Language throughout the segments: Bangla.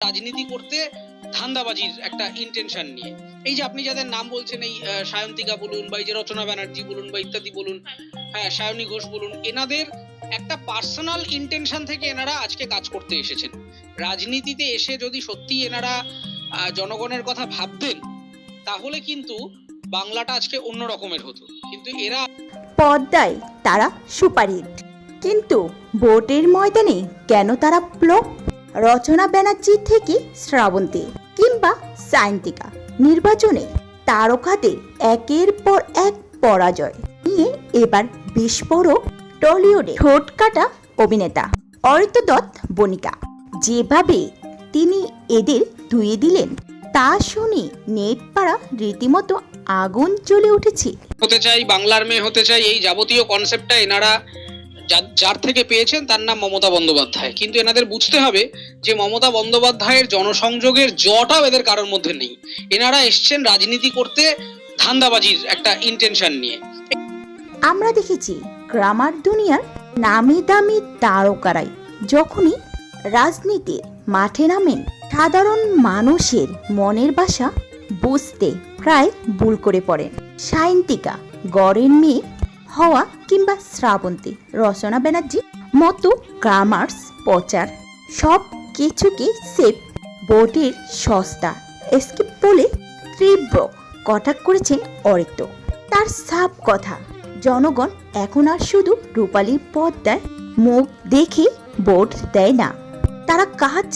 রাজনীতি করতে ধান্দাবাজির একটা ইন্টেনশন নিয়ে। এই যে আপনি যাদের নাম বলছেন, এই সায়ন্তিকা বলুন বা এই যে রচনা ব্যানার্জি বলুন বা ইত্যাদি বলুন, হ্যাঁ সায়নী ঘোষ বলুন, এনাদের একটা পার্সোনাল ইন্টেনশন থেকে এনারা আজকে কাজ করতে এসেছেন। রাজনীতিতে এসে যদি সত্যি এনারা জনগণের কথা ভাবতেন তাহলে কিন্তু বাংলাটা আজকে অন্য রকমের হতো। কিন্তু এরা পর্দায় তারা সুপারহিট, কিন্তু ভোটের ময়দানে কেন তারা ফ্লপ? রচনা ব্যানার্জি থেকে শ্রাবন্তী কিংবা সায়ন্তিকা, নির্বাচনে তারকাদের একের পর এক পরাজয় নিয়ে এবার বিস্ফোরক টলিউডে ঠোঁট কাটা অভিনেতা অরিত্র দত্ত বণিকা। যেভাবে তিনি এদের ধুয়ে দিলেন তা শুনে নেট পাড়া রীতিমতো আগুন জ্বলে উঠেছে। হতে চাই, বাংলার মেয়ে হতে চাই, এই যাবতীয় কনসেপ্টটা এনারা যার থেকে পেয়েছেন তার নাম মমতা বন্দ্যোপাধ্যায়। কিন্তু এনাদের বুঝতে হবে যে মমতা বন্দ্যোপাধ্যায়ের জনসংযোগের জটাও এদের কারোর মধ্যে নেই। এনারা এসছেন রাজনীতি করতে ধান্দাবাজির একটা ইন্টেনশন নিয়ে। আমরা দেখেছি গ্রামার দুনিয়ার নামি দামি তারকারাই যখনই রাজনীতির মাঠে নামেন সাধারণ মানুষের মনের ভাষা বুঝতে প্রায় ভুল করে পড়েন। সায়ন্তিকা গড়ের মেয়ে হওয়া কিংবা শ্রাবন্তী, রচনা ব্যানার্জি মতো গ্রামার্স প্রচার সব কিছুকে সেফ ভোটের সস্তা স্কিপ বলে তীব্র কটাক্ষ করেছেন অরিত্র। তার সাফ কথা, জনগণ এখন আর শুধু রূপালীর পর্দায় মুখ দেখে ভোট দেয় না, তারা কাজ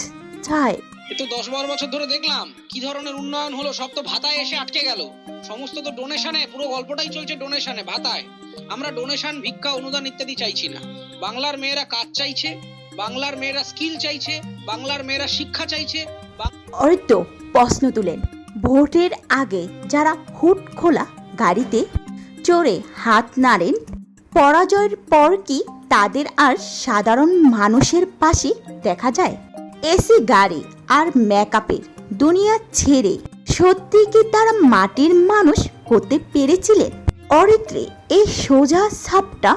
চায়। তো 10-12 বছর ধরে দেখলাম কি ধরনের উন্নয়ন হলো, সব তো ভাতায় এসে আটকে গেল। সমস্ত তো ডোনেশনে, পুরো গল্পটাই চলছে ডোনেশনে, ভাতায়। আমরা ডোনেশন, ভিক্ষা, অনুদান ইত্যাদি চাইছি না। বাংলার মেয়েরা কাজ চাইছে, বাংলার মেয়েরা স্কিল চাইছে, বাংলার মেয়েরা শিক্ষা চাইছে। অরিত্র প্রশ্ন তুলেন, ভোটের আগে যারা হুট খোলা গাড়িতে চড়ে হাত নাড়েন, পরাজয়ের পর কি তাদের আর সাধারণ মানুষের পাশে দেখা যায়? এসি গাড়ি আর মেকআপের দুনিয়া ছেড়ে সত্যি কি তারা মাটির মানুষ হতে পেরেছিলেন? অরিত্রে এই সোজা সাপটা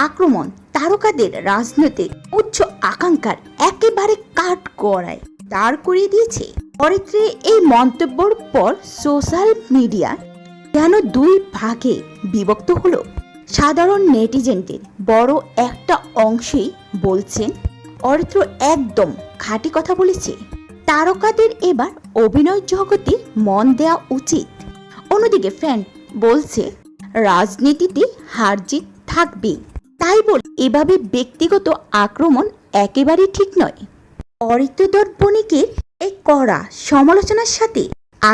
আক্রমণ তারকাদের রাজনৈতিক উচ্চ আকাঙ্ক্ষার একেবারে কাঠ গড়ায় দাঁড় করিয়ে দিয়েছে। অরিত্রে এই মন্তব্যের পর সোশ্যাল মিডিয়া যেন দুই ভাগে বিভক্ত হলো। সাধারণ নেটিজেনদের বড় একটা অংশই বলছেন অরিত্র একদম খাঁটি কথা বলেছে, তারকাদের এবার অভিনয় জগতে মন দেওয়া উচিত। অন্যদিকে ফ্যান বলছে রাজনীতিতে হার জিত থাকবে, তাই বলে এভাবে ব্যক্তিগত আক্রমণ একেবারেই ঠিক নয়। অরিত্র দত্ত বণিকের এই কড়া সমালোচনার সাথে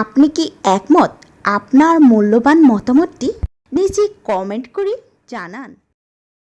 আপনি কি একমত? আপনার মূল্যবান মতামতটি নিচে কমেন্ট করে জানান।